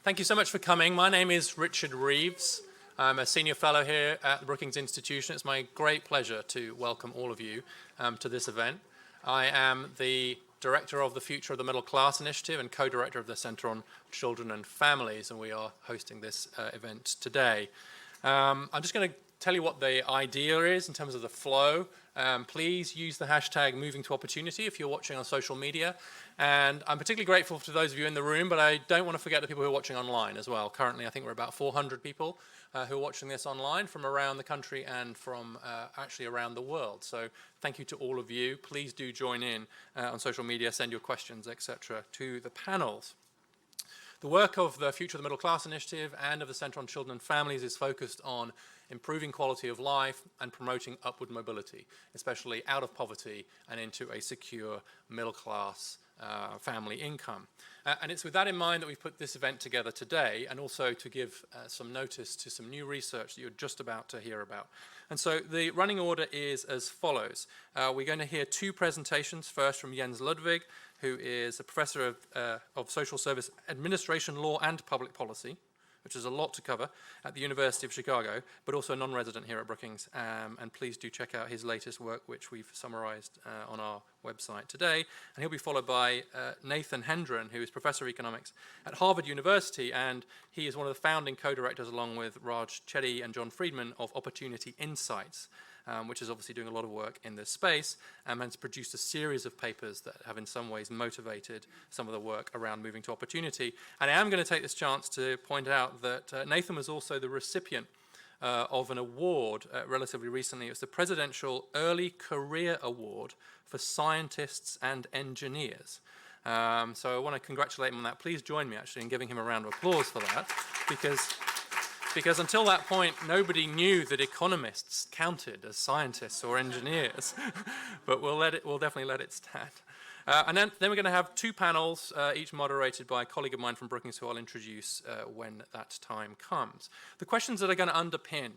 Thank you so much for coming. My name is Richard Reeves. I'm a senior fellow here at the Brookings Institution. It's my great pleasure to welcome all of you to this event. I am the director of the Future of the Middle Class Initiative and co-director of the Center on Children and Families, and we are hosting this event today. I'm just going to tell you what the idea is in terms of the flow. Please use the hashtag #MovingToOpportunity if you're watching on social media. And I'm particularly grateful to those of you in the room, but I don't want to forget the people who are watching online as well. Currently, I think we're about 400 people who are watching this online from around the country and from actually around the world. So thank you to all of you. Please do join in on social media, send your questions, etc. to the panels. The work of the Future of the Middle Class Initiative and of the Center on Children and Families is focused on improving quality of life and promoting upward mobility, especially out of poverty and into a secure middle class family income. And it's with that in mind that we've put this event together today, and also to give some notice to some new research that you're just about to hear about. And so the running order is as follows. We're going to hear two presentations, first from Jens Ludwig, who is a professor of social service administration, law and public policy, which is a lot to cover, at the University of Chicago, but also a non-resident here at Brookings. And please do check out his latest work, which we've summarized on our website today. And he'll be followed by Nathaniel Hendren, who is professor of economics at Harvard University, and he is one of the founding co-directors, along with Raj Chetty and John Friedman, of Opportunity Insights, which is obviously doing a lot of work in this space, and has produced a series of papers that have in some ways motivated some of the work around moving to opportunity. And I am going to take this chance to point out that Nathan was also the recipient of an award relatively recently. It was the Presidential Early Career Award for Scientists and Engineers. So I want to congratulate him on that. Please join me actually in giving him a round of applause for that, because until that point, nobody knew that economists counted as scientists or engineers. But we'll definitely let it stand. And then we're going to have two panels, each moderated by a colleague of mine from Brookings, who I'll introduce when that time comes. The questions that are going to underpin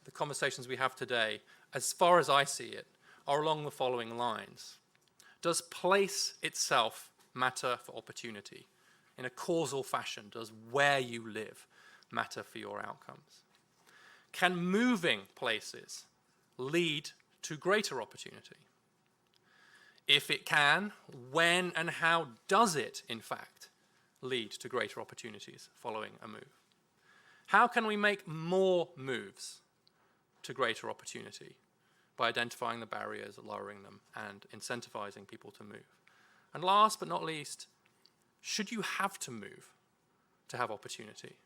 the conversations we have today, as far as I see it, are along the following lines. Does place itself matter for opportunity? In a causal fashion, does where you live matter for your outcomes? Can moving places lead to greater opportunity? If it can, when and how does it, in fact, lead to greater opportunities following a move? How can we make more moves to greater opportunity by identifying the barriers, lowering them, and incentivizing people to move? And last but not least, should you have to move to have opportunity?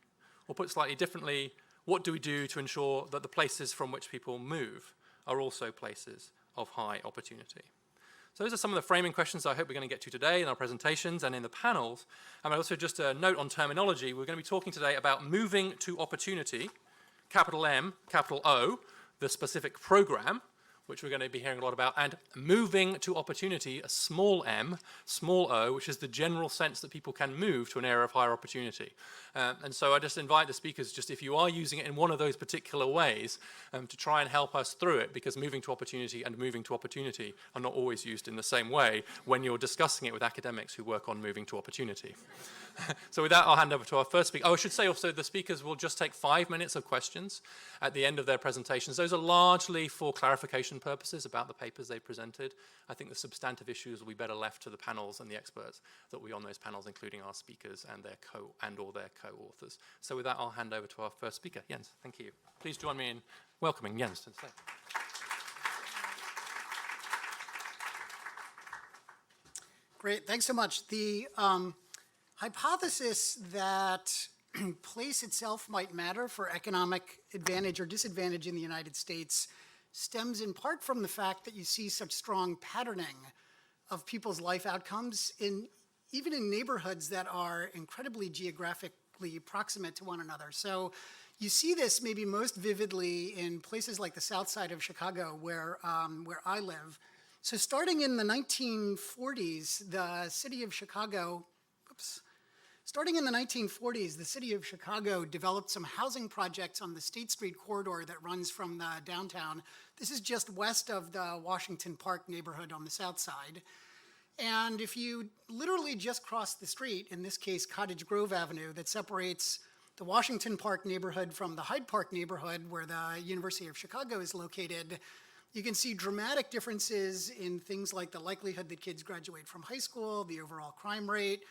Or put slightly differently, what do we do to ensure that the places from which people move are also places of high opportunity? So those are some of the framing questions I hope we're going to get to today in our presentations and in the panels. And also just a note on terminology, we're going to be talking today about moving to opportunity, capital M, capital O, the specific program, which we're going to be hearing a lot about, and moving to opportunity, a small m, small o, which is the general sense that people can move to an area of higher opportunity. And so I just invite the speakers, just if you are using it in one of those particular ways, to try and help us through it, because moving to opportunity and moving to opportunity are not always used in the same way when you're discussing it with academics who work on moving to opportunity. So with that, I'll hand over to our first speaker. Oh, I should say also the speakers will just take 5 minutes of questions at the end of their presentations. Those are largely for clarification purposes about the papers they presented. I think the substantive issues will be better left to the panels and the experts that will be on those panels, including our speakers and their co-authors. So with that, I'll hand over to our first speaker, Jens. Thank you. Please join me in welcoming Jens to the stage. Great, thanks so much. The hypothesis that place itself might matter for economic advantage or disadvantage in the United States stems in part from the fact that you see such strong patterning of people's life outcomes even in neighborhoods that are incredibly geographically proximate to one another. So you see this maybe most vividly in places like the south side of Chicago, where I live. So starting in the 1940s, the city of Chicago, Starting in the 1940s, the city of Chicago developed some housing projects on the State Street corridor that runs from the downtown. This is just west of the Washington Park neighborhood on the south side. And if you literally just cross the street, in this case Cottage Grove Avenue, that separates the Washington Park neighborhood from the Hyde Park neighborhood where the University of Chicago is located, you can see dramatic differences in things like the likelihood that kids graduate from high school, the overall crime rate,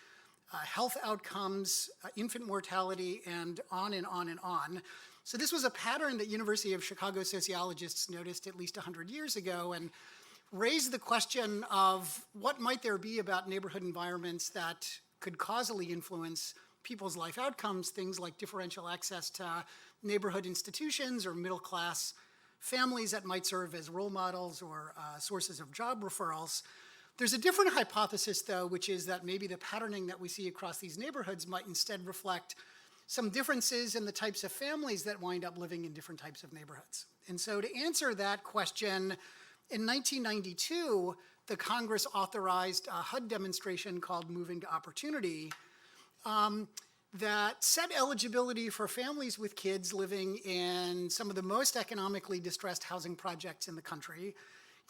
health outcomes, infant mortality, and on and on and on. So this was a pattern that University of Chicago sociologists noticed at least 100 years ago and raised the question of what might there be about neighborhood environments that could causally influence people's life outcomes, things like differential access to neighborhood institutions or middle-class families that might serve as role models or sources of job referrals. There's a different hypothesis, though, which is that maybe the patterning that we see across these neighborhoods might instead reflect some differences in the types of families that wind up living in different types of neighborhoods. And so to answer that question, in 1992, the Congress authorized a HUD demonstration called Moving to Opportunity that set eligibility for families with kids living in some of the most economically distressed housing projects in the country.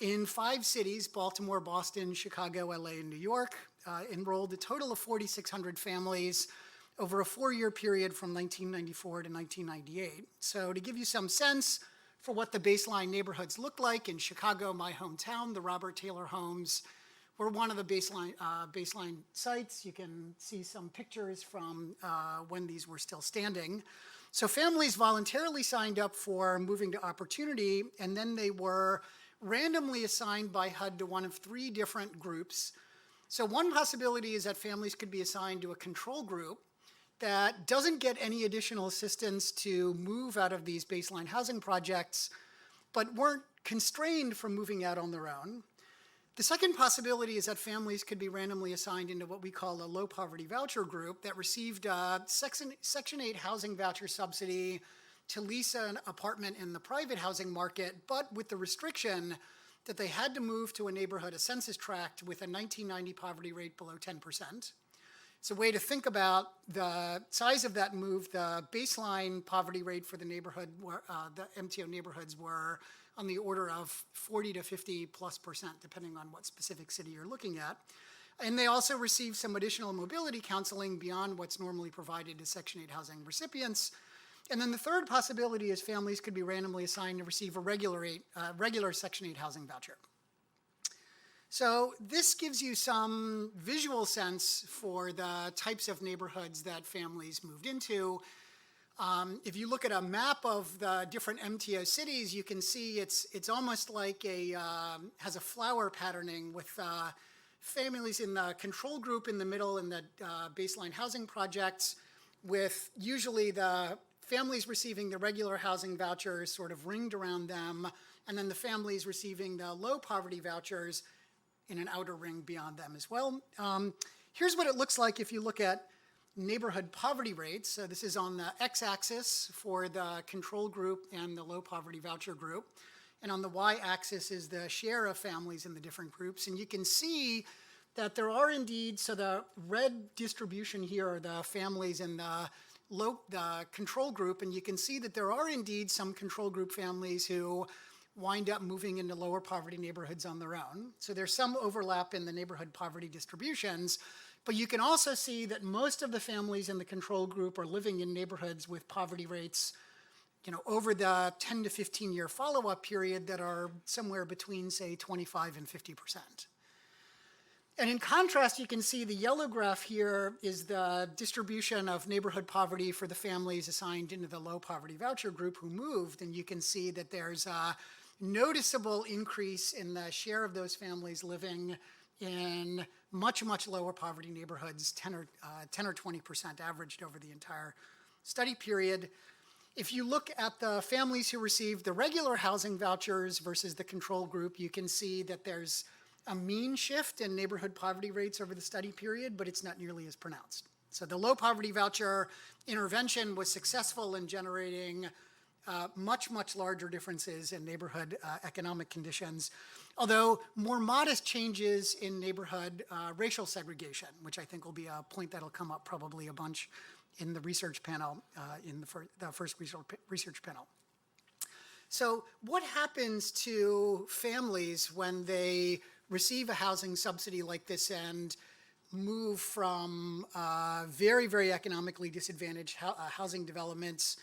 In 5 cities, Baltimore, Boston, Chicago, LA, and New York, enrolled a total of 4,600 families over a 4-year period from 1994 to 1998. So to give you some sense for what the baseline neighborhoods looked like, in Chicago, my hometown, the Robert Taylor homes were one of the baseline sites. You can see some pictures from when these were still standing. So families voluntarily signed up for Moving to Opportunity, and then they were randomly assigned by HUD to one of 3 different groups. So one possibility is that families could be assigned to a control group that doesn't get any additional assistance to move out of these baseline housing projects, but weren't constrained from moving out on their own. The second possibility is that families could be randomly assigned into what we call a low poverty voucher group that received a Section 8 housing voucher subsidy to lease an apartment in the private housing market, but with the restriction that they had to move to a neighborhood, a census tract, with a 1990 poverty rate below 10%. It's a way to think about the size of that move. The baseline poverty rate for the neighborhood, the MTO neighborhoods, were on the order of 40 to 50+%, depending on what specific city you're looking at. And they also received some additional mobility counseling beyond what's normally provided to Section 8 housing recipients. And then the third possibility is families could be randomly assigned to receive a regular Section 8 housing voucher. So this gives you some visual sense for the types of neighborhoods that families moved into. If you look at a map of the different MTO cities, you can see it's almost like has a flower patterning with families in the control group in the middle and the baseline housing projects, with usually the families receiving the regular housing vouchers sort of ringed around them, and then the families receiving the low poverty vouchers in an outer ring beyond them as well. Here's what it looks like if you look at neighborhood poverty rates. So this is on the x-axis for the control group and the low poverty voucher group. And on the y-axis is the share of families in the different groups. And you can see that there are indeed, so the red distribution here are the families in the control group. And you can see that there are indeed some control group families who wind up moving into lower poverty neighborhoods on their own. So there's some overlap in the neighborhood poverty distributions, but you can also see that most of the families in the control group are living in neighborhoods with poverty rates, over the 10 to 15 year follow-up period that are somewhere between, say, 25 and 50%. And in contrast, you can see the yellow graph here is the distribution of neighborhood poverty for the families assigned into the low poverty voucher group who moved, and you can see that there's a noticeable increase in the share of those families living in much, much lower poverty neighborhoods, 10 or 20% averaged over the entire study period. If you look at the families who received the regular housing vouchers versus the control group, you can see that there's a mean shift in neighborhood poverty rates over the study period, but it's not nearly as pronounced. So the low poverty voucher intervention was successful in generating much, much larger differences in neighborhood economic conditions, although more modest changes in neighborhood racial segregation, which I think will be a point that'll come up probably a bunch in the research panel, in the first research panel. So what happens to families when they receive a housing subsidy like this and move from very, very economically disadvantaged housing developments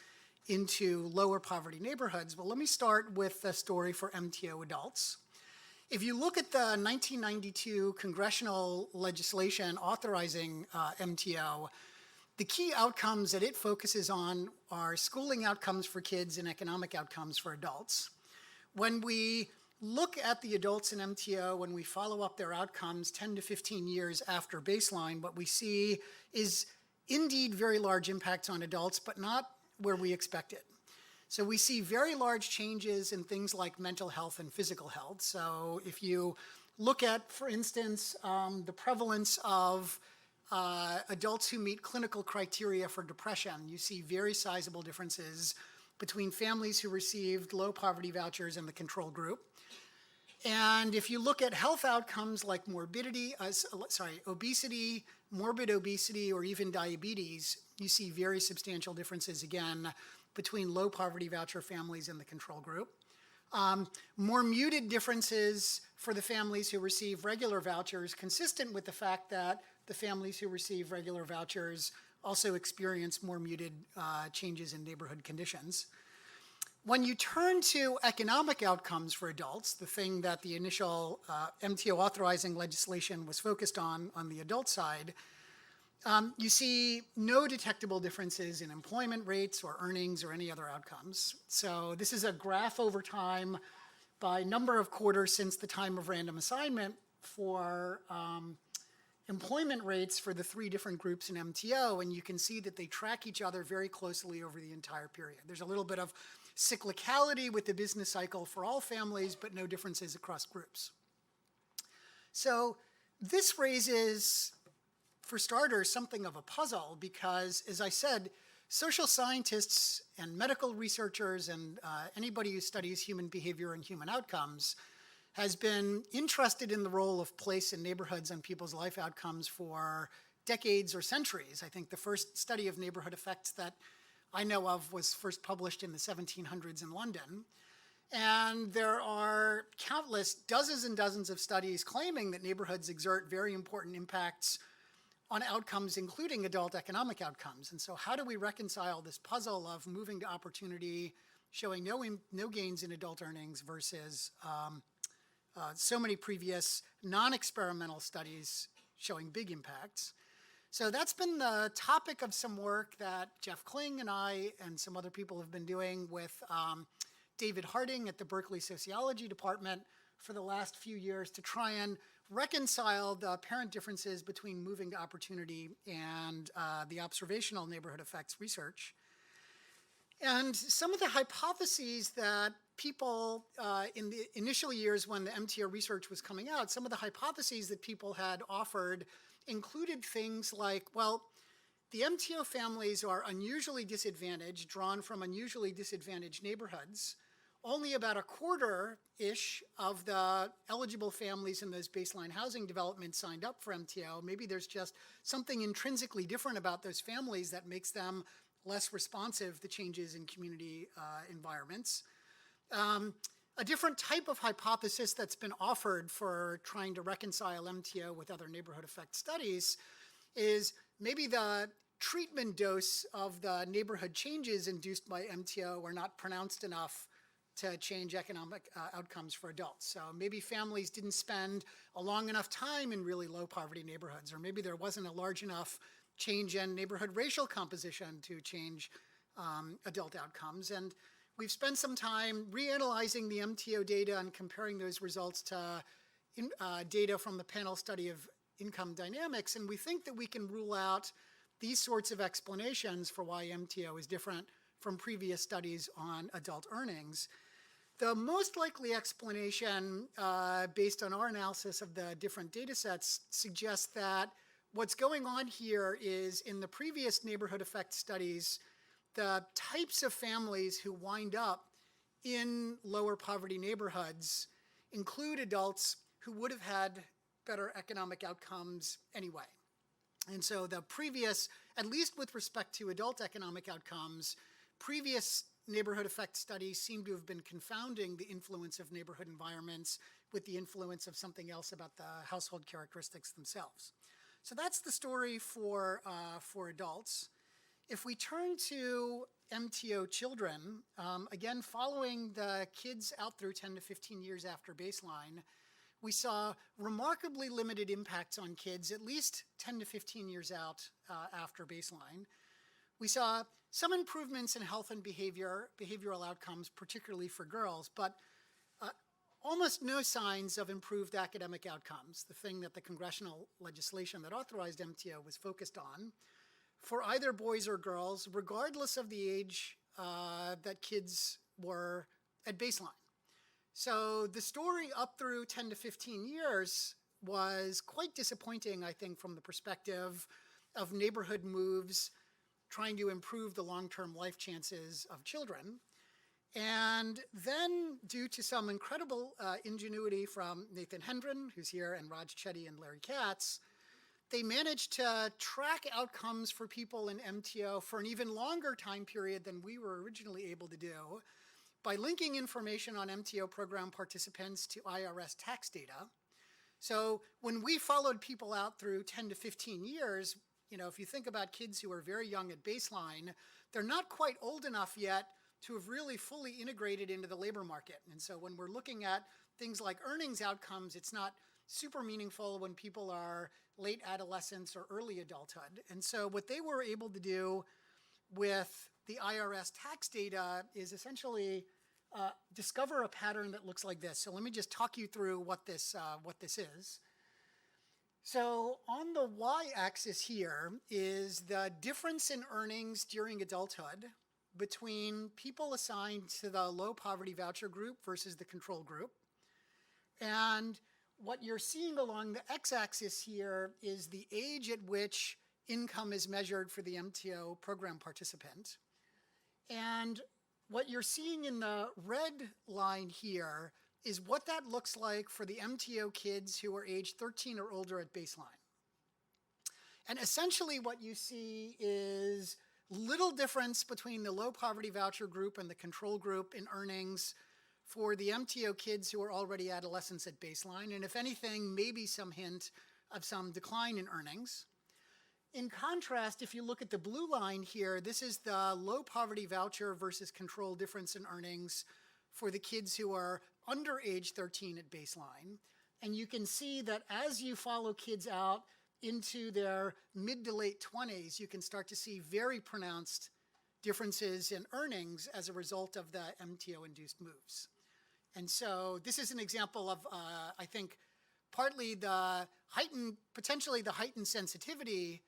into lower poverty neighborhoods. But let me start with a story for MTO adults. If you look at the 1992 congressional legislation authorizing MTO, the key outcomes that it focuses on are schooling outcomes for kids and economic outcomes for adults. When we look at the adults in MTO, when we follow up their outcomes 10 to 15 years after baseline, what we see is indeed very large impacts on adults, but not where we expected. So we see very large changes in things like mental health and physical health. So if you look at, for instance, the prevalence of adults who meet clinical criteria for depression, you see very sizable differences between families who received low poverty vouchers and the control group. And if you look at health outcomes like obesity, morbid obesity, or even diabetes, you see very substantial differences again between low poverty voucher families and the control group. More muted differences for the families who receive regular vouchers, consistent with the fact that the families who receive regular vouchers also experience more muted changes in neighborhood conditions. When you turn to economic outcomes for adults, the thing that the initial MTO authorizing legislation was focused on the adult side, you see no detectable differences in employment rates or earnings or any other outcomes. So this is a graph over time by number of quarters since the time of random assignment for employment rates for the three different groups in MTO, and you can see that they track each other very closely over the entire period. There's a little bit of cyclicality with the business cycle for all families, but no differences across groups. So this raises, for starters, something of a puzzle because, as I said, social scientists and medical researchers and anybody who studies human behavior and human outcomes has been interested in the role of place and neighborhoods on people's life outcomes for decades or centuries. I think the first study of neighborhood effects that I know of was first published in the 1700s in London. And there are countless, dozens and dozens of studies claiming that neighborhoods exert very important impacts on outcomes, including adult economic outcomes. And so how do we reconcile this puzzle of moving to opportunity, showing no gains in adult earnings versus so many previous non-experimental studies showing big impacts? So that's been the topic of some work that Jeff Kling and I and some other people have been doing with David Harding at the Berkeley Sociology Department for the last few years to try and reconcile the apparent differences between moving to opportunity and the observational neighborhood effects research. And some of the hypotheses that people in the initial years when the MTO research was coming out, some of the hypotheses that people had offered included things like, well, the MTO families are unusually disadvantaged, drawn from unusually disadvantaged neighborhoods. Only about a quarter-ish of the eligible families in those baseline housing developments signed up for MTO. Maybe there's just something intrinsically different about those families that makes them less responsive to changes in community environments. A different type of hypothesis that's been offered for trying to reconcile MTO with other neighborhood effect studies is maybe the treatment dose of the neighborhood changes induced by MTO are not pronounced enough to change economic outcomes for adults. So maybe families didn't spend a long enough time in really low poverty neighborhoods, or maybe there wasn't a large enough change in neighborhood racial composition to change adult outcomes. And we've spent some time reanalyzing the MTO data and comparing those results to data from the panel study of income dynamics, and we think that we can rule out these sorts of explanations for why MTO is different from previous studies on adult earnings. The most likely explanation, based on our analysis of the different data sets, suggests that what's going on here is in the previous neighborhood effect studies, the types of families who wind up in lower poverty neighborhoods include adults who would have had better economic outcomes anyway. And so the previous, at least with respect to adult economic outcomes, previous neighborhood effect studies seem to have been confounding the influence of neighborhood environments with the influence of something else about the household characteristics themselves. So that's the story for adults. If we turn to MTO children, again, following the kids out through 10 to 15 years after baseline, we saw remarkably limited impacts on kids, at least 10 to 15 years out after baseline. We saw some improvements in health and behavioral outcomes, particularly for girls, but almost no signs of improved academic outcomes, the thing that the congressional legislation that authorized MTO was focused on, for either boys or girls, regardless of the age that kids were at baseline. So the story up through 10 to 15 years was quite disappointing, I think, from the perspective of neighborhood moves trying to improve the long-term life chances of children. And then, due to some incredible ingenuity from Nathan Hendren, who's here, and Raj Chetty and Larry Katz, they managed to track outcomes for people in MTO for an even longer time period than we were originally able to do by linking information on MTO program participants to IRS tax data. So when we followed people out through 10 to 15 years, if you think about kids who are very young at baseline, they're not quite old enough yet to have really fully integrated into the labor market. And so when we're looking at things like earnings outcomes, it's not super meaningful when people are late adolescence or early adulthood. And so what they were able to do with the IRS tax data is essentially discover a pattern that looks like this. So let me just talk you through what this is. So on the y-axis here is the difference in earnings during adulthood between people assigned to the low poverty voucher group versus the control group. And what you're seeing along the x-axis here is the age at which income is measured for the MTO program participant. And what you're seeing in the red line here is what that looks like for the MTO kids who are age 13 or older at baseline. And essentially what you see is little difference between the low poverty voucher group and the control group in earnings for the MTO kids who are already adolescents at baseline, and if anything, maybe some hint of some decline in earnings. In contrast, if you look at the blue line here, this is the low poverty voucher versus control difference in earnings for the kids who are under age 13 at baseline. And you can see that as you follow kids out into their mid to late 20s, you can start to see very pronounced differences in earnings as a result of the MTO-induced moves. And so this is an example of, I think, partly potentially the heightened sensitivity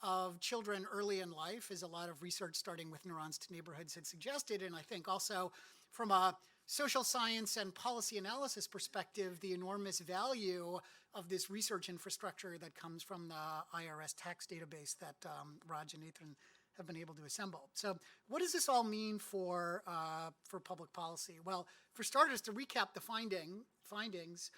of children early in life, as a lot of research starting with Neurons to Neighborhoods had suggested. And I think also from a social science and policy analysis perspective, the enormous value of this research infrastructure that comes from the IRS tax database that Raj and Nathan have been able to assemble. So what does this all mean for public policy? Well, for starters, to recap the findings,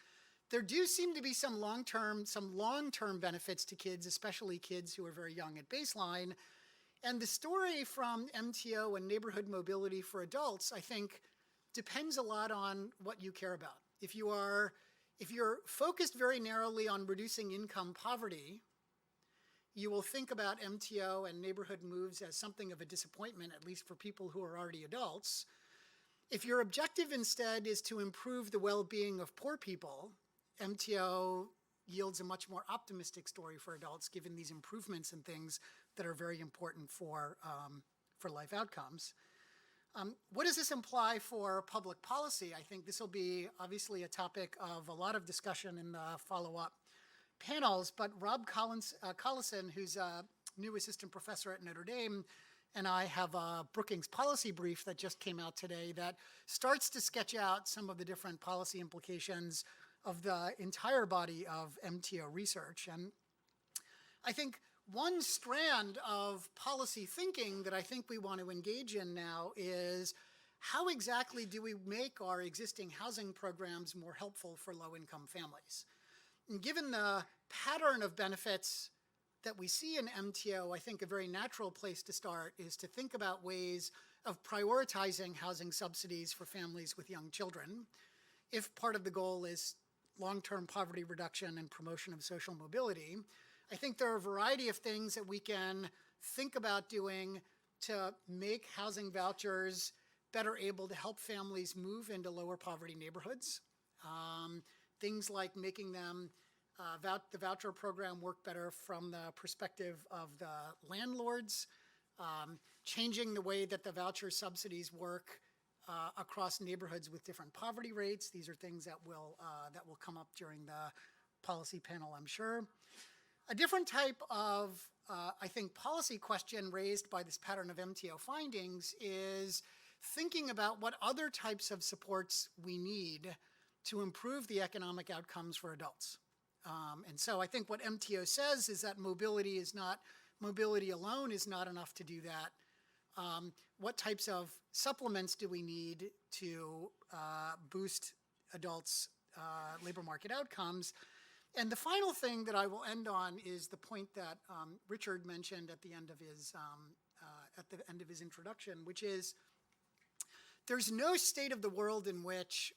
there do seem to be some long-term benefits to kids, especially kids who are very young at baseline. And the story from MTO and neighborhood mobility for adults, I think, depends a lot on what you care about. If you're focused very narrowly on reducing income poverty, you will think about MTO and neighborhood moves as something of a disappointment, at least for people who are already adults. If your objective instead is to improve the well-being of poor people, MTO yields a much more optimistic story for adults, given these improvements and things that are very important for life outcomes. What does this imply for public policy? I think this will be obviously a topic of a lot of discussion in the follow-up panels, but Rob Collison, who's a new assistant professor at Notre Dame, and I have a Brookings policy brief that just came out today that starts to sketch out some of the different policy implications of the entire body of MTO research. And I think one strand of policy thinking that I think we want to engage in now is how exactly do we make our existing housing programs more helpful for low-income families? And given the pattern of benefits that we see in MTO, I think a very natural place to start is to think about ways of prioritizing housing subsidies for families with young children, if part of the goal is long-term poverty reduction and promotion of social mobility, I think there are a variety of things that we can think about doing to make housing vouchers better able to help families move into lower poverty neighborhoods. Things like making them, the voucher program work better from the perspective of the landlords, changing the way that the voucher subsidies work across neighborhoods with different poverty rates. These are things that will come up during the policy panel, I'm sure. A different type of, I think, policy question raised by this pattern of MTO findings is thinking about what other types of supports we need to improve the economic outcomes for adults. And so I think what MTO says is that mobility alone is not enough to do that. What types of supplements do we need to boost adults' labor market outcomes? And the final thing that I will end on is the point that Richard mentioned at the end of his introduction, which is there's no state of the world in which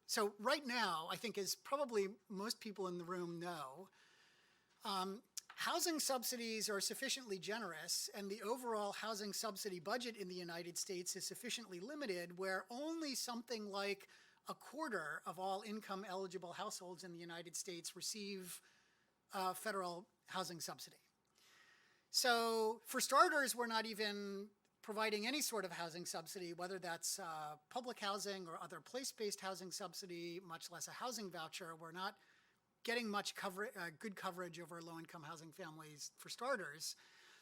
so right now, I think as probably most people in the room know, housing subsidies are sufficiently generous and the overall housing subsidy budget in the United States is sufficiently limited where only something like a quarter of all income eligible households in the United States receive federal housing subsidy. So for starters, we're not even providing any sort of housing subsidy, whether that's public housing or other place-based housing subsidy, much less a housing voucher. We're not getting much good coverage over low-income housing families for starters.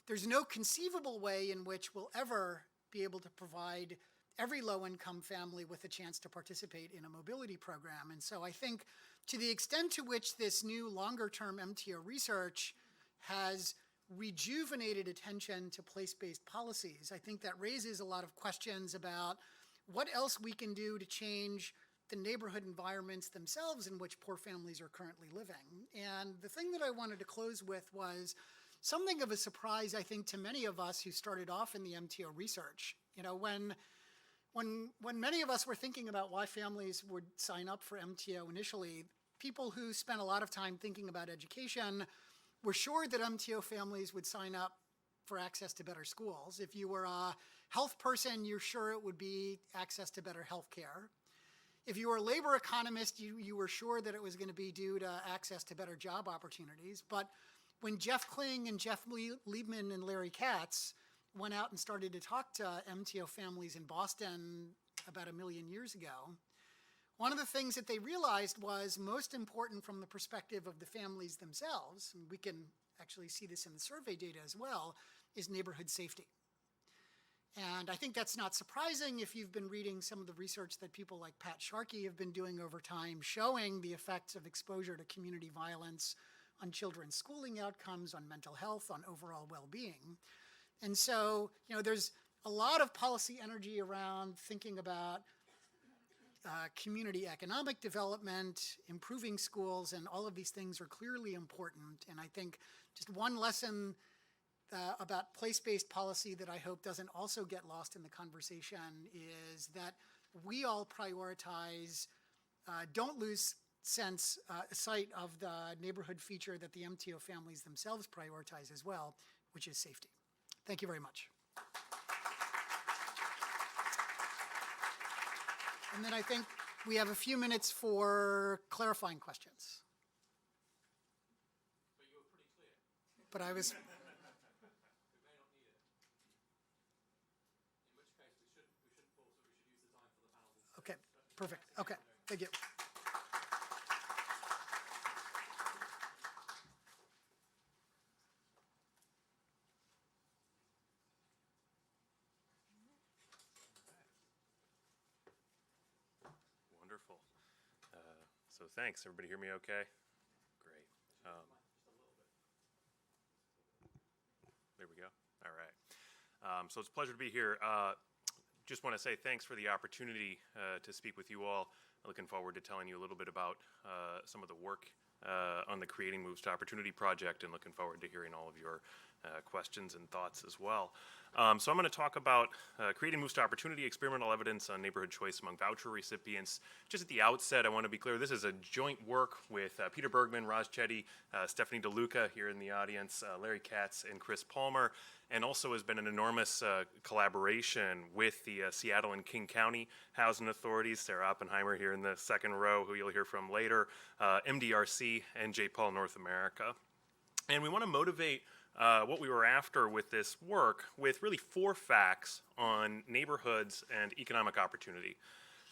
There's no conceivable way in which we'll ever be able to provide every low-income family with a chance to participate in a mobility program. And so I think to the extent to which this new longer-term MTO research has rejuvenated attention to place-based policies, I think that raises a lot of questions about what else we can do to change the neighborhood environments themselves in which poor families are currently living. And the thing that I wanted to close with was something of a surprise, I think, to many of us who started off in the MTO research. You know, when many of us were thinking about why families would sign up for MTO initially, people who spent a lot of time thinking about education were sure that MTO families would sign up for access to better schools. If you were a health person, you're sure it would be access to better health care. If you were a labor economist, you were sure that it was going to be due to access to better job opportunities. But when Jeff Kling and Jeff Liebman and Larry Katz went out and started to talk to MTO families in Boston about 1 million years ago, one of the things that they realized was most important from the perspective of the families themselves, and we can actually see this in the survey data as well, is neighborhood safety. And I think that's not surprising if you've been reading some of the research that people like Pat Sharkey have been doing over time, showing the effects of exposure to community violence on children's schooling outcomes, on mental health, on overall well-being. And so, you know, there's a lot of policy energy around thinking about community economic development, improving schools, and all of these things are clearly important. And I think just one lesson about place-based policy that I hope doesn't also get lost in the conversation is that we all prioritize, don't lose sight of the neighborhood feature that the MTO families themselves prioritize as well, which is safety. Thank you very much. And then I think we have a few minutes for clarifying questions. But you were pretty clear. But I was... We may not need it. In which case we shouldn't pause, so we should use the time for the panel. Okay, perfect. Okay, thank you. Wonderful. So thanks. Everybody hear me okay? Great. There we go. All right. So it's a pleasure to be here. Just want to say thanks for the opportunity to speak with you all. Looking forward to telling you a little bit about some of the work on the Creating Moves to Opportunity project, and looking forward to hearing all of your questions and thoughts as well. So I'm going to talk about creating moves to opportunity, experimental evidence on neighborhood choice among voucher recipients. Just at the outset, I want to be clear, this is a joint work with Peter Bergman, Raj Chetty, Stephanie DeLuca here in the audience, Larry Katz, and Chris Palmer, and also has been an enormous collaboration with the Seattle and King County housing authorities, Sarah Oppenheimer here in the second row, who you'll hear from later, MDRC, and J. Paul North America. And we want to motivate what we were after with this work with really 4 facts on neighborhoods and economic opportunity.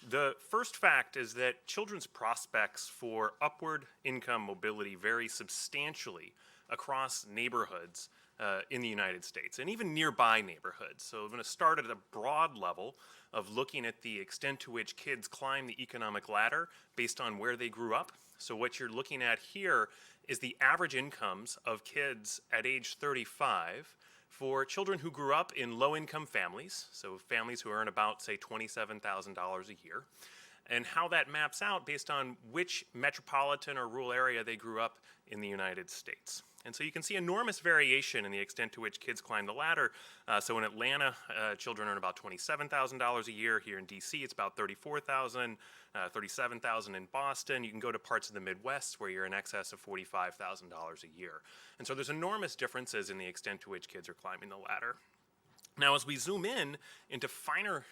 The first fact is that children's prospects for upward income mobility vary substantially across neighborhoods in the United States and even nearby neighborhoods. So I'm going to start at a broad level of looking at the extent to which kids climb the economic ladder based on where they grew up. So what you're looking at here is the average incomes of kids at age 35 for children who grew up in low-income families, so families who earn about, say, $27,000 a year, and how that maps out based on which metropolitan or rural area they grew up in the United States. And so you can see enormous variation in the extent to which kids climb the ladder. So in Atlanta, children earn about $27,000 a year. Here in DC, it's about $34,000, $37,000 in Boston. You can go to parts of the Midwest where you're in excess of $45,000 a year. And so there's enormous differences in the extent to which kids are climbing the ladder. Now, as we zoom in into finer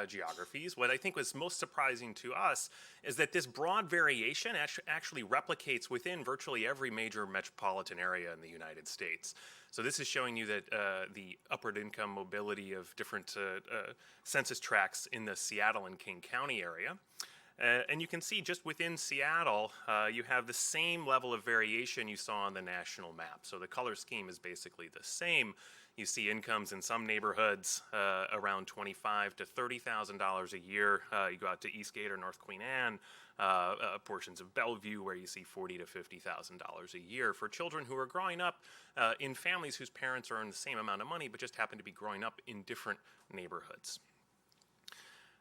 geographies, what I think was most surprising to us is that this broad variation actually replicates within virtually every major metropolitan area in the United States. So this is showing you that the upward income mobility of different census tracts in the Seattle and King County area. And you can see just within Seattle, you have the same level of variation you saw on the national map. So the color scheme is basically the same. You see incomes in some neighborhoods around $25,000 to $30,000 a year. You go out to Eastgate or North Queen Anne, portions of Bellevue where you see $40,000 to $50,000 a year for children who are growing up in families whose parents earn the same amount of money but just happen to be growing up in different neighborhoods.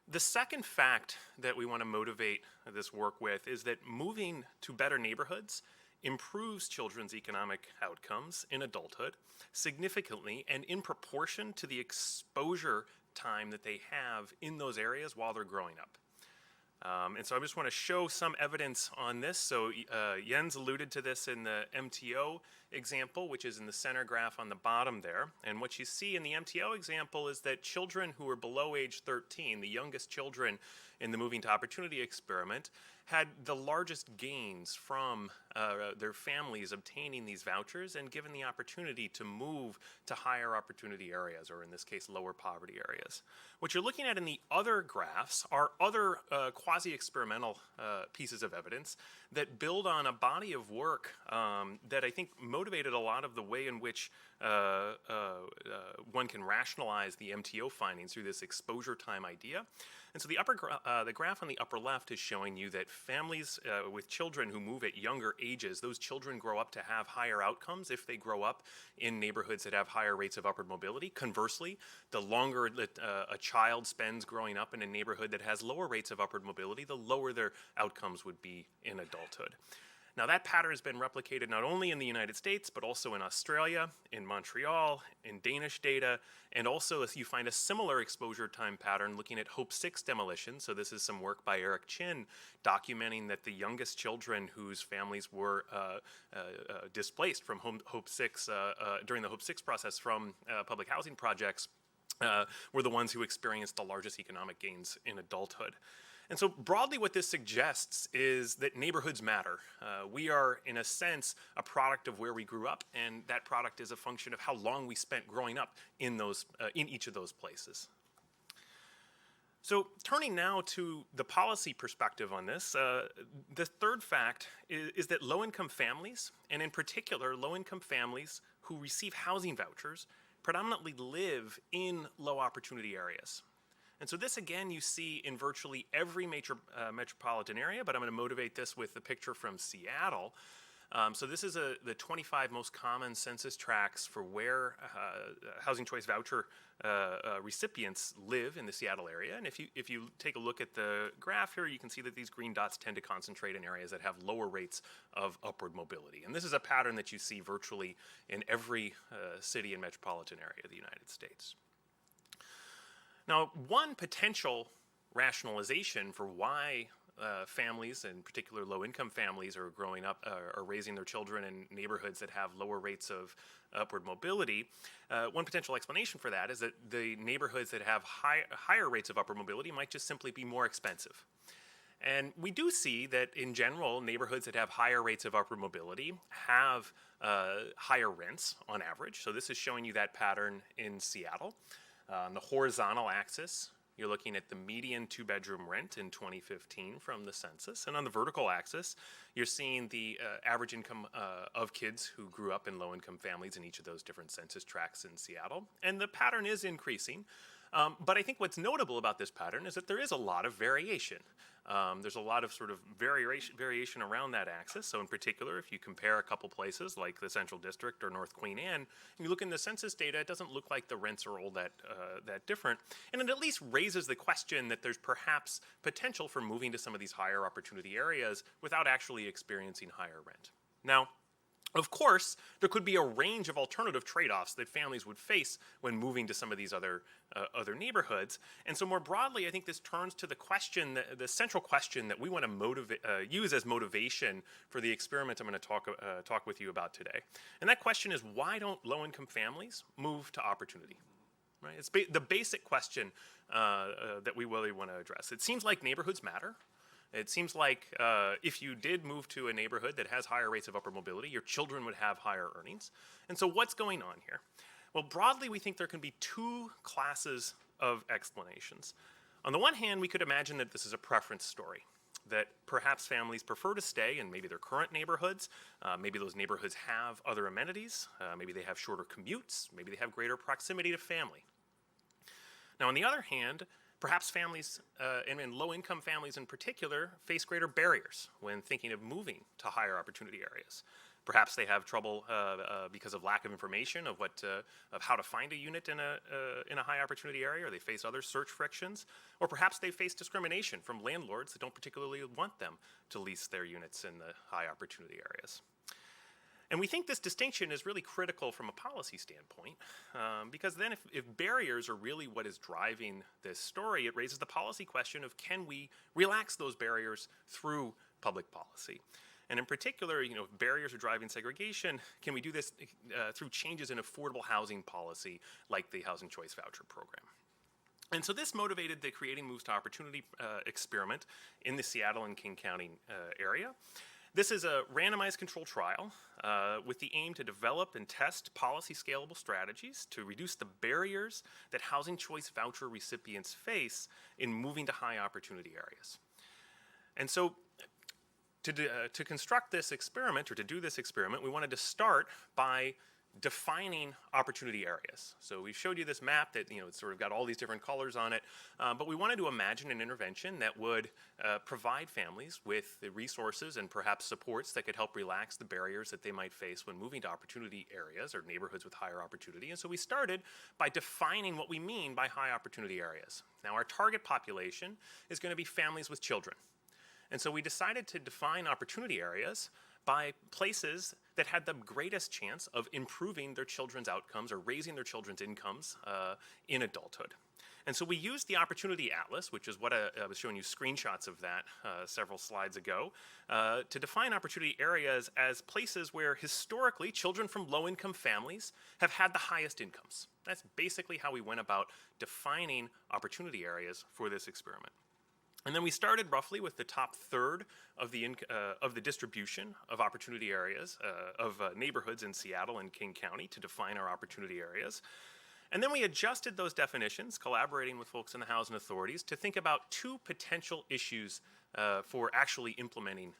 The second fact that we want to motivate this work with is that moving to better neighborhoods improves children's economic outcomes in adulthood significantly and in proportion to the exposure time that they have in those areas while they're growing up. And so I just want to show some evidence on this. So Jens alluded to this in the MTO example, which is in the center graph on the bottom there. And what you see in the MTO example is that children who are below age 13, the youngest children in the Moving to Opportunity experiment, had the largest gains from their families obtaining these vouchers and given the opportunity to move to higher opportunity areas, or in this case, lower poverty areas. What you're looking at in the other graphs are other quasi-experimental pieces of evidence that build on a body of work that I think motivated a lot of the way in which one can rationalize the MTO findings through this exposure time idea. And so the graph on the upper left is showing you that families with children who move at younger ages, those children grow up to have higher outcomes if they grow up in neighborhoods that have higher rates of upward mobility. Conversely, the longer that a child spends growing up in a neighborhood that has lower rates of upward mobility, the lower their outcomes would be in adulthood. Now that pattern has been replicated not only in the United States, but also in Australia, in Montreal, in Danish data, and also you find a similar exposure time pattern looking at Hope 6 demolition. So this is some work by Eric Chin documenting that the youngest children whose families were displaced from Hope 6 during the Hope 6 process from public housing projects were the ones who experienced the largest economic gains in adulthood. And so broadly what this suggests is that neighborhoods matter. We are, in a sense, a product of where we grew up, and that product is a function of how long we spent growing up in each of those places. So turning now to the policy perspective on this, the third fact is that low-income families, and in particular low-income families who receive housing vouchers, predominantly live in low-opportunity areas. And so this, again, you see in virtually every major metropolitan area, but I'm going to motivate this with the picture from Seattle. So this is the 25 most common census tracts for where housing choice voucher recipients live in the Seattle area. And if you take a look at the graph here, you can see that these green dots tend to concentrate in areas that have lower rates of upward mobility. And this is a pattern that you see virtually in every city and metropolitan area of the United States. Now, one potential rationalization for why families, in particular low-income families, are growing up, are raising their children in neighborhoods that have lower rates of upward mobility. One potential explanation for that is that the neighborhoods that have higher rates of upward mobility might just simply be more expensive. And we do see that in general, neighborhoods that have higher rates of upward mobility have higher rents on average. So this is showing you that pattern in Seattle. On the horizontal axis, you're looking at the median two-bedroom rent in 2015 from the census. And on the vertical axis, you're seeing the average income of kids who grew up in low-income families in each of those different census tracts in Seattle. And the pattern is increasing. But I think what's notable about this pattern is that there is a lot of variation. There's a lot of sort of variation around that axis. So in particular, if you compare a couple places like the Central District or North Queen Anne, and you look in the census data, it doesn't look like the rents are all that different. And it at least raises the question that there's perhaps potential for moving to some of these higher opportunity areas without actually experiencing higher rent. Now, of course, there could be a range of alternative trade-offs that families would face when moving to some of these other neighborhoods. And so more broadly, I think this turns to the question, the central question that we want to use as motivation for the experiment I'm going to talk with you about today. And that question is, why don't low-income families move to opportunity? Right? It's the basic question that we really want to address. It seems like neighborhoods matter. It seems like if you did move to a neighborhood that has higher rates of upward mobility, your children would have higher earnings. And so what's going on here? Well, broadly, we think there can be two classes of explanations. On the one hand, we could imagine that this is a preference story, that perhaps families prefer to stay in maybe their current neighborhoods. Maybe those neighborhoods have other amenities. Maybe they have shorter commutes. Maybe they have greater proximity to family. Now, on the other hand, perhaps families, and low-income families in particular, face greater barriers when thinking of moving to higher opportunity areas. Perhaps they have trouble because of lack of information of how to find a unit in a high opportunity area, or they face other search frictions, or perhaps they face discrimination from landlords that don't particularly want them to lease their units in the high opportunity areas. And we think this distinction is really critical from a policy standpoint, because then if barriers are really what is driving this story, it raises the policy question of, can we relax those barriers through public policy? And in particular, if barriers are driving segregation, can we do this through changes in affordable housing policy like the Housing Choice Voucher Program? And so this motivated the Creating Moves to Opportunity experiment in the Seattle and King County area. This is a randomized control trial with the aim to develop and test policy scalable strategies to reduce the barriers that housing choice voucher recipients face in moving to high opportunity areas. And so to construct this experiment, or to do this experiment, we wanted to start by defining opportunity areas. So we showed you this map that it's sort of got all these different colors on it, but we wanted to imagine an intervention that would provide families with the resources and perhaps supports that could help relax the barriers that they might face when moving to opportunity areas or neighborhoods with higher opportunity. And so we started by defining what we mean by high opportunity areas. Now, our target population is going to be families with children. And so we decided to define opportunity areas by places that had the greatest chance of improving their children's outcomes or raising their children's incomes in adulthood. And so we used the Opportunity Atlas, which is what I was showing you screenshots of that several slides ago, to define opportunity areas as places where historically children from low-income families have had the highest incomes. That's basically how we went about defining opportunity areas for this experiment. And then we started roughly with the top third of the distribution of opportunity areas, of neighborhoods in Seattle and King County to define our opportunity areas. And then we adjusted those definitions, collaborating with folks in the housing authorities, to think about two potential issues for actually implementing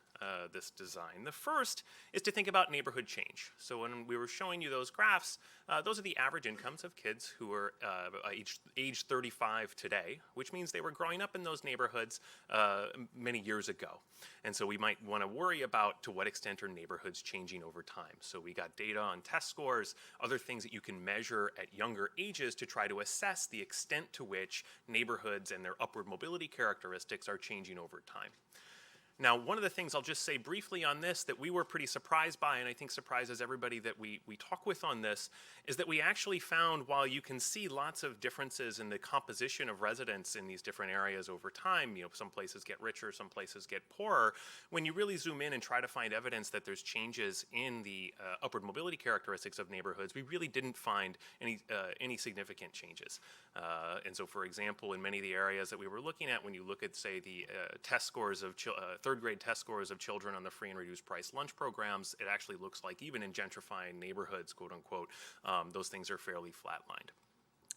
this design. The first is to think about neighborhood change. So when we were showing you those graphs, those are the average incomes of kids who are age 35 today, which means they were growing up in those neighborhoods many years ago. And so we might want to worry about to what extent are neighborhoods changing over time. So we got data on test scores, other things that you can measure at younger ages to try to assess the extent to which neighborhoods and their upward mobility characteristics are changing over time. Now, one of the things I'll just say briefly on this that we were pretty surprised by, and I think surprises everybody that we talk with on this, is that we actually found, while you can see lots of differences in the composition of residents in these different areas over time, some places get richer, some places get poorer, when you really zoom in and try to find evidence that there's changes in the upward mobility characteristics of neighborhoods, we really didn't find any significant changes. And so, for example, in many of the areas that we were looking at, when you look at, say, the test scores of third grade test scores of children on the free and reduced price lunch programs, it actually looks like even in gentrifying neighborhoods, quote unquote, those things are fairly flatlined.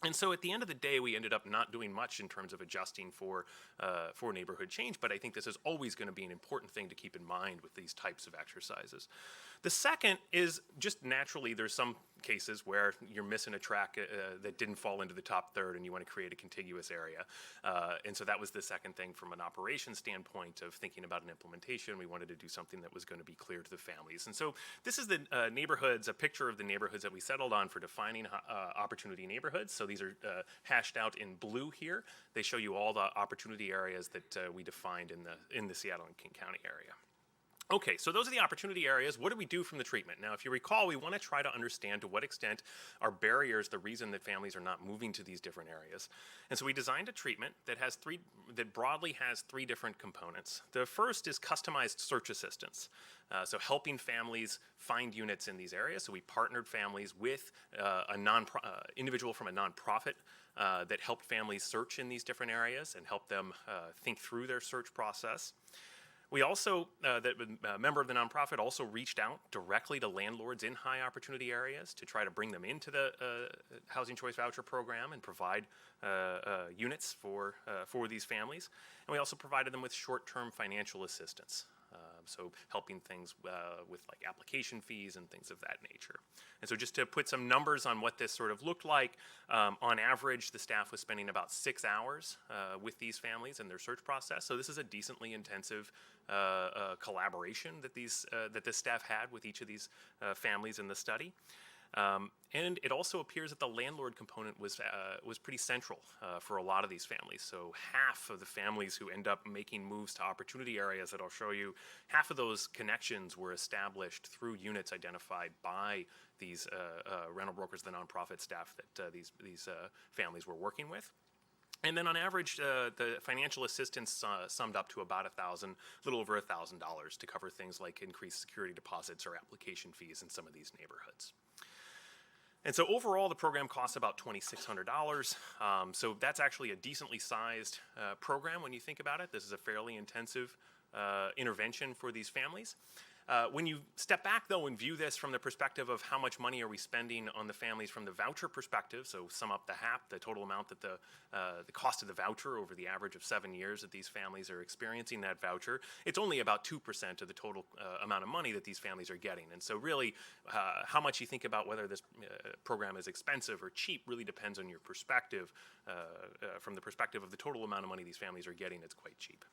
And so at the end of the day, we ended up not doing much in terms of adjusting for neighborhood change, but I think this is always going to be an important thing to keep in mind with these types of exercises. The second is just naturally there's some cases where you're missing a track that didn't fall into the top third and you want to create a contiguous area. And so that was the second thing from an operations standpoint of thinking about an implementation. We wanted to do something that was going to be clear to the families. And so this is the neighborhoods, a picture of the neighborhoods that we settled on for defining opportunity neighborhoods. So these are hashed out in blue here. They show you all the opportunity areas that we defined in the Seattle and King County area. Okay, so those are the opportunity areas. What do we do from the treatment? Now, if you recall, we want to try to understand to what extent are barriers the reason that families are not moving to these different areas. And so we designed a treatment that broadly has three different components. The first is customized search assistance. So helping families find units in these areas. So we partnered families with an individual from a nonprofit that helped families search in these different areas and help them think through their search process. We also, a member of the nonprofit also reached out directly to landlords in high opportunity areas to try to bring them into the Housing Choice Voucher Program and provide units for these families. And we also provided them with short-term financial assistance. So helping things with like application fees and things of that nature. And so just to put some numbers on what this sort of looked like, on average, the staff was spending about 6 hours with these families in their search process. So this is a decently intensive collaboration that this staff had with each of these families in the study. And it also appears that the landlord component was pretty central for a lot of these families. So half of the families who end up making moves to opportunity areas that I'll show you, half of those connections were established through units identified by these rental brokers, the nonprofit staff that these families were working with. And then on average, the financial assistance summed up to about a little over $1,000 to cover things like increased security deposits or application fees in some of these neighborhoods. And so overall, the program costs about $2,600. So that's actually a decently sized program when you think about it. This is a fairly intensive intervention for these families. When you step back, though, and view this from the perspective of how much money are we spending on the families from the voucher perspective, so sum up the total amount that the cost of the voucher over the average of 7 years that these families are experiencing that voucher, it's only about 2% of the total amount of money that these families are getting. And so really, how much you think about whether this program is expensive or cheap really depends on your perspective. From the perspective of the total amount of money these families are getting, it's quite cheap.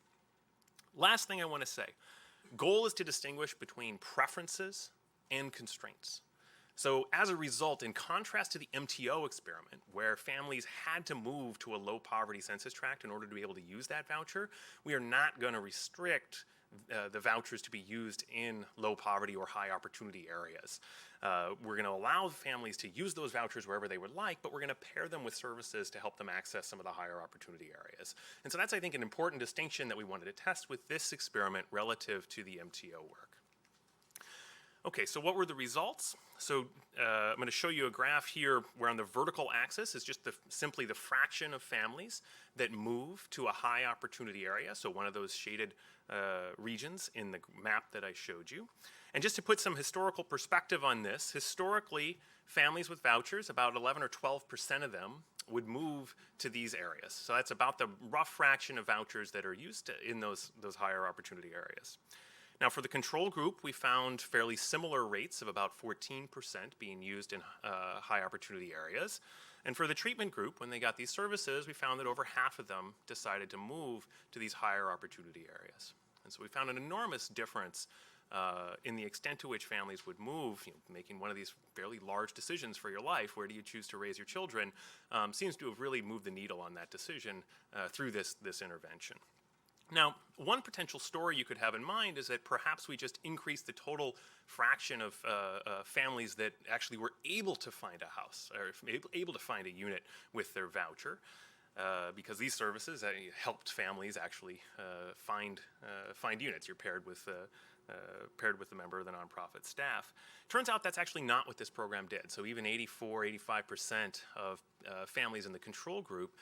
Last thing I want to say. Goal is to distinguish between preferences and constraints. So as a result, in contrast to the MTO experiment, where families had to move to a low poverty census tract in order to be able to use that voucher, we are not going to restrict the vouchers to be used in low poverty or high opportunity areas. We're going to allow families to use those vouchers wherever they would like, but we're going to pair them with services to help them access some of the higher opportunity areas. And so that's, I think, an important distinction that we wanted to test with this experiment relative to the MTO work. Okay, so what were the results? So I'm going to show you a graph here where on the vertical axis is just simply the fraction of families that move to a high opportunity area, so one of those shaded regions in the map that I showed you. And just to put some historical perspective on this, historically, families with vouchers, about 11 or 12% of them would move to these areas. So that's about the rough fraction of vouchers that are used in those higher opportunity areas. Now, for the control group, we found fairly similar rates of about 14% being used in high opportunity areas. And for the treatment group, when they got these services, we found that over half of them decided to move to these higher opportunity areas. And so we found an enormous difference in the extent to which families would move, making one of these fairly large decisions for your life, where do you choose to raise your children, seems to have really moved the needle on that decision through this intervention. Now, one potential story you could have in mind is that perhaps we just increased the total fraction of families that actually were able to find a house, or able to find a unit with their voucher. Because these services helped families actually find units. You're paired with a member of the nonprofit staff. Turns out that's actually not what this program did. So even 85% of families in the control group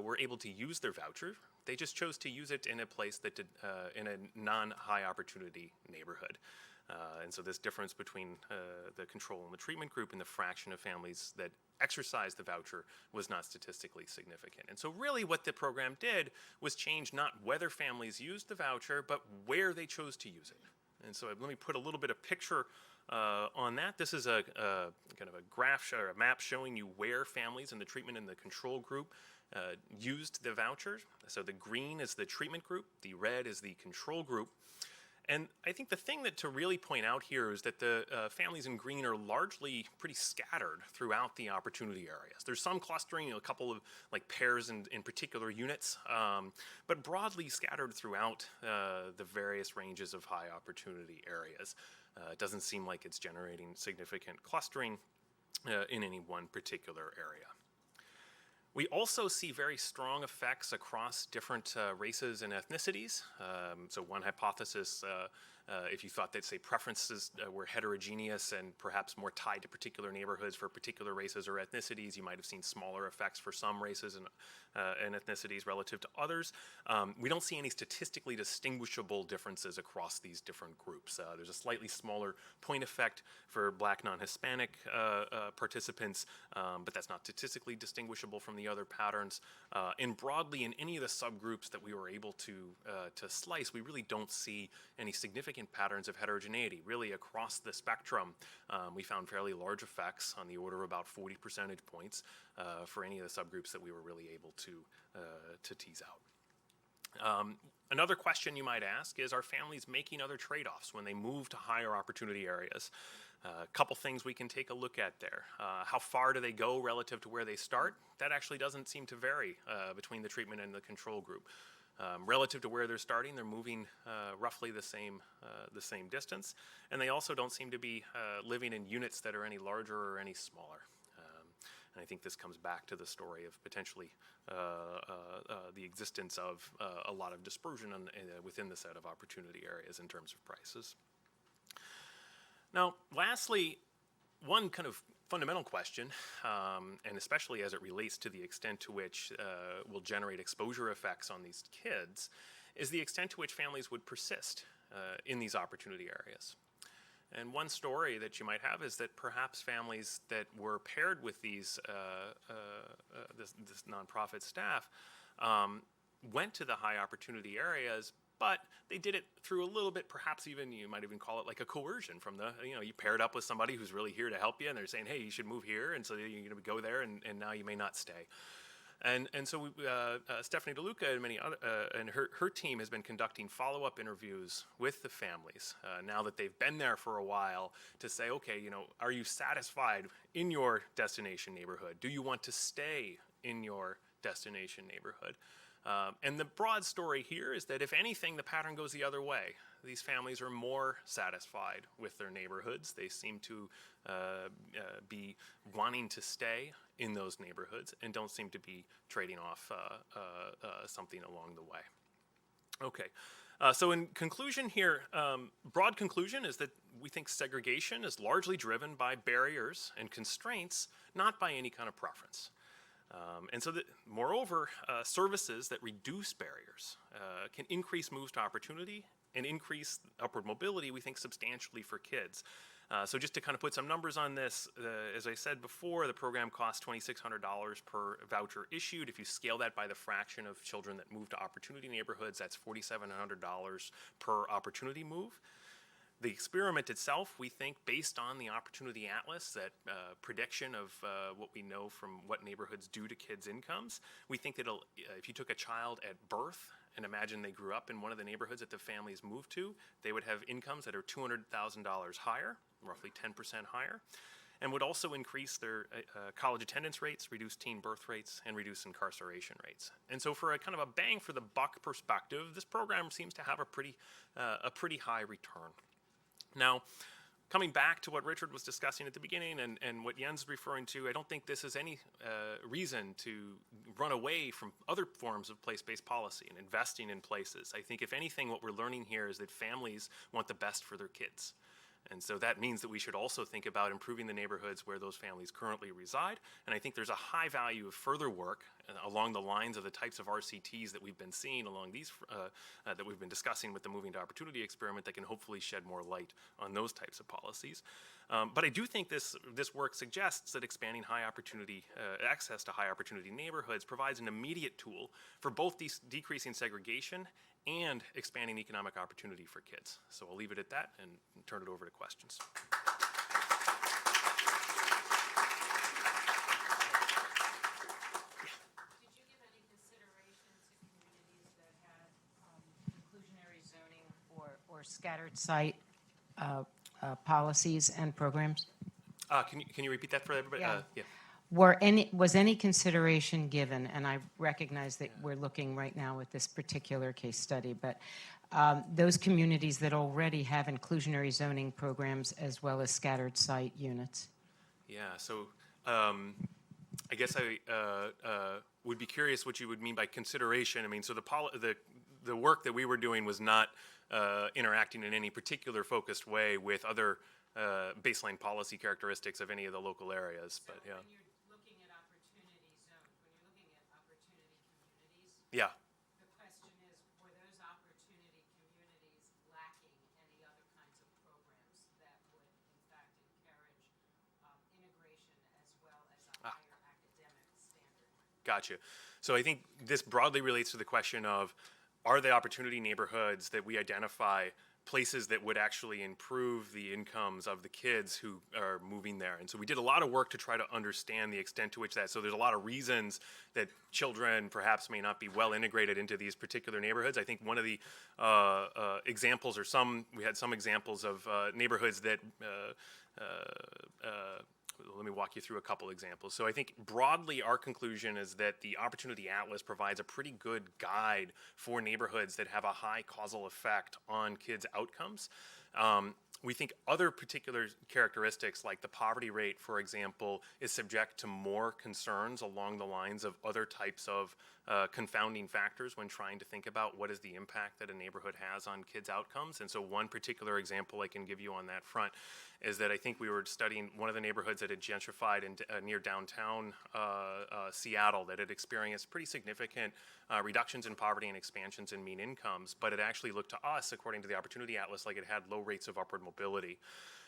were able to use their voucher. They just chose to use it in a place that did, in a non-high opportunity neighborhood. And so this difference between the control and the treatment group and the fraction of families that exercised the voucher was not statistically significant. And so really what the program did was change not whether families used the voucher, but where they chose to use it. And so let me put a little bit of picture on that. This is a kind of a graph or a map showing you where families in the treatment and the control group used the voucher. So the green is the treatment group, the red is the control group. And I think the thing that to really point out here is that the families in green are largely pretty scattered throughout the opportunity areas. There's some clustering, a couple of like pairs in particular units, but broadly scattered throughout the various ranges of high opportunity areas. It doesn't seem like it's generating significant clustering in any one particular area. We also see very strong effects across different races and ethnicities. So one hypothesis, if you thought that, say, preferences were heterogeneous and perhaps more tied to particular neighborhoods for particular races or ethnicities, you might have seen smaller effects for some races and ethnicities relative to others. We don't see any statistically distinguishable differences across these different groups. There's a slightly smaller point effect for Black non-Hispanic participants, but that's not statistically distinguishable from the other patterns. And broadly, in any of the subgroups that we were able to slice, we really don't see any significant patterns of heterogeneity. Really, across the spectrum, we found fairly large effects on the order of about 40 percentage points for any of the subgroups that we were really able to tease out. Another question you might ask is, are families making other trade-offs when they move to higher opportunity areas? A couple things we can take a look at there. How far do they go relative to where they start? That actually doesn't seem to vary between the treatment and the control group. Relative to where they're starting, they're moving roughly the same distance, and they also don't seem to be living in units that are any larger or any smaller. And I think this comes back to the story of potentially the existence of a lot of dispersion within the set of opportunity areas in terms of prices. Now, lastly, one kind of fundamental question, and especially as it relates to the extent to which will generate exposure effects on these kids, is the extent to which families would persist in these opportunity areas. And one story that you might have is that perhaps families that were paired with these this nonprofit staff went to the high opportunity areas, but they did it through a little bit, perhaps even, you might even call it like a coercion from the, you paired up with somebody who's really here to help you, and they're saying, hey, you should move here, and so you're going to go there, and now you may not stay. And so Stephanie DeLuca and many other and her team has been conducting follow-up interviews with the families now that they've been there for a while to say, okay, are you satisfied in your destination neighborhood? Do you want to stay in your destination neighborhood? And the broad story here is that if anything, the pattern goes the other way. These families are more satisfied with their neighborhoods. They seem to be wanting to stay in those neighborhoods and don't seem to be trading off something along the way. Okay, so in conclusion here, broad conclusion is that we think segregation is largely driven by barriers and constraints, not by any kind of preference. And so that, moreover, services that reduce barriers can increase moves to opportunity and increase upward mobility, we think, substantially for kids. So just to kind of put some numbers on this, as I said before, the program costs $2,600 per voucher issued. If you scale that by the fraction of children that move to opportunity neighborhoods, that's $4,700 per opportunity move. The experiment itself, we think, based on the Opportunity Atlas, that prediction of what we know from what neighborhoods do to kids' incomes, we think that if you took a child at birth and imagine they grew up in one of the neighborhoods that the families moved to, they would have incomes that are $200,000 higher, roughly 10% higher, and would also increase their college attendance rates, reduce teen birth rates, and reduce incarceration rates. And so for a kind of a bang for the buck perspective, this program seems to have a pretty high return. Now, coming back to what Richard was discussing at the beginning and what Jens is referring to, I don't think this is any reason to run away from other forms of place-based policy and investing in places. I think if anything, what we're learning here is that families want the best for their kids. And so that means that we should also think about improving the neighborhoods where those families currently reside. And I think there's a high value of further work along the lines of the types of RCTs that we've been seeing along these, that we've been discussing with the Moving to Opportunity experiment that can hopefully shed more light on those types of policies. But I do think this work suggests that expanding high opportunity, access to high opportunity neighborhoods provides an immediate tool for both decreasing segregation and expanding economic opportunity for kids. So I'll leave it at that and turn it over to questions. Did you give any consideration to communities that had inclusionary zoning or scattered site policies and programs? Can you repeat that for everybody? Yeah. Was any consideration given, and I recognize that we're looking right now at this particular case study, but those communities that already have inclusionary zoning programs as well as scattered site units? Yeah, so I guess I would be curious what you would mean by consideration. I mean, so the work that we were doing was not interacting in any particular focused way with other baseline policy characteristics of any of the local areas, but yeah. When you're looking at opportunity zones, when you're looking at opportunity communities, Yeah. the question is, were those opportunity communities lacking any other kinds of programs that would, in fact, encourage integration as well as a higher academic standard? Gotcha. So I think this broadly relates to the question of, are the opportunity neighborhoods that we identify places that would actually improve the incomes of the kids who are moving there? And so we did a lot of work to try to understand the extent to which that, so there's a lot of reasons that children perhaps may not be well integrated into these particular neighborhoods. I think one of the examples, we had some examples of neighborhoods that let me walk you through a couple examples. So I think broadly our conclusion is that the Opportunity Atlas provides a pretty good guide for neighborhoods that have a high causal effect on kids' outcomes. We think other particular characteristics like the poverty rate, for example, is subject to more concerns along the lines of other types of confounding factors when trying to think about what is the impact that a neighborhood has on kids' outcomes. And so one particular example I can give you on that front is that I think we were studying one of the neighborhoods that had gentrified near downtown Seattle that had experienced pretty significant reductions in poverty and expansions in mean incomes, but it actually looked to us, according to the Opportunity Atlas, like it had low rates of upward mobility.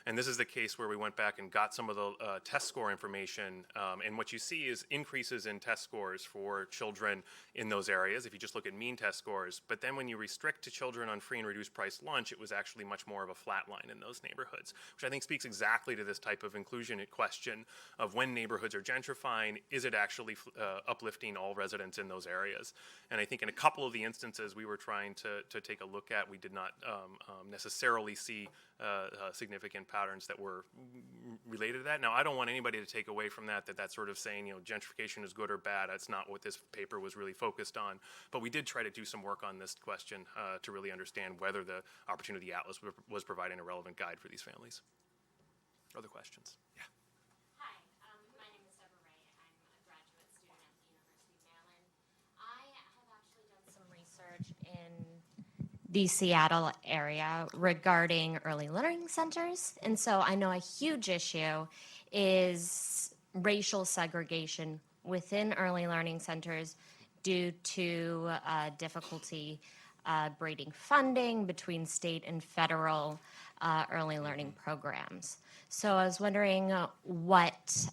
And this is the case where we went back and got some of the test score information, and what you see is increases in test scores for children in those areas if you just look at mean test scores. But then when you restrict to children on free and reduced price lunch, it was actually much more of a flat line in those neighborhoods, which I think speaks exactly to this type of inclusion question of when neighborhoods are gentrifying, is it actually uplifting all residents in those areas? And I think in a couple of the instances we were trying to take a look at, we did not necessarily see significant patterns that were related to that. Now, I don't want anybody to take away from that that's sort of saying, gentrification is good or bad. That's not what this paper was really focused on. But we did try to do some work on this question to really understand whether the Opportunity Atlas was providing a relevant guide for these families. Other questions? Yeah. Hi, my name is Deborah Ray. I'm a graduate student at the University of Maryland. I have actually done some research in the Seattle area regarding early learning centers. And so I know a huge issue is racial segregation within early learning centers due to difficulty braiding funding between state and federal early learning programs. So I was wondering what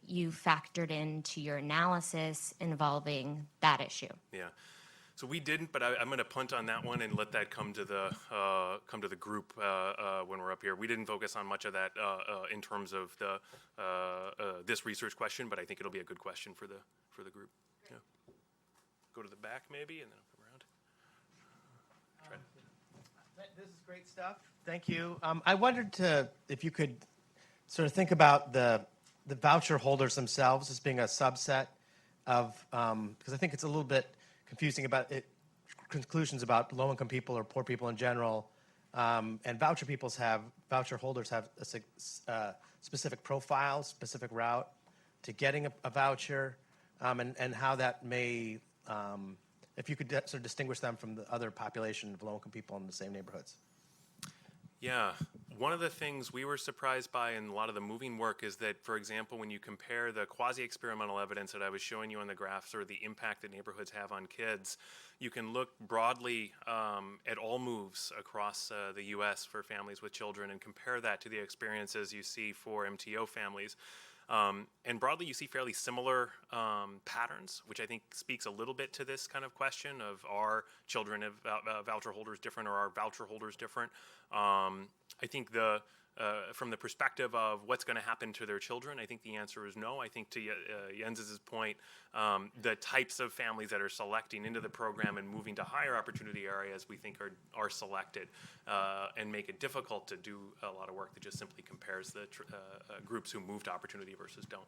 you factored into your analysis involving that issue. Yeah. So we didn't, but I'm going to punt on that one and let that come to the group when we're up here. We didn't focus on much of that in terms of the this research question, but I think it'll be a good question for the group. Yeah. Go to the back maybe, and then I'll come around. This is great stuff. Thank you. I wondered if you could sort of think about the voucher holders themselves as being a subset of, because I think it's a little bit confusing about it, conclusions about low-income people or poor people in general, and voucher holders have a specific profile, specific route to getting a voucher, and how that may, if you could sort of distinguish them from the other population of low-income people in the same neighborhoods. Yeah, one of the things we were surprised by in a lot of the moving work is that, for example, when you compare the quasi-experimental evidence that I was showing you on the graphs, or the impact that neighborhoods have on kids, you can look broadly at all moves across the U.S. for families with children and compare that to the experiences you see for MTO families. And broadly, you see fairly similar patterns, which I think speaks a little bit to this kind of question of, are children of voucher holders different, or are voucher holders different? I think from the perspective of what's going to happen to their children, I think the answer is no. I think to Jens's point, the types of families that are selecting into the program and moving to higher opportunity areas, we think are selected and make it difficult to do a lot of work that just simply compares the groups who move to opportunity versus don't.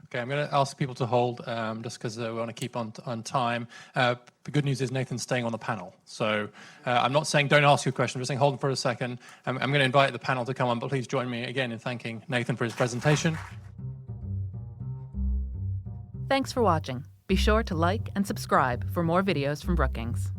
Okay, I'm going to ask people to hold just because we want to keep on time. The good news is Nathan's staying on the panel. So I'm not saying don't ask your question, I'm just saying hold on for a second. I'm going to invite the panel to come on, but please join me again in thanking Nathan for his presentation. Thanks for watching. Be sure to like and subscribe for more videos from Brookings.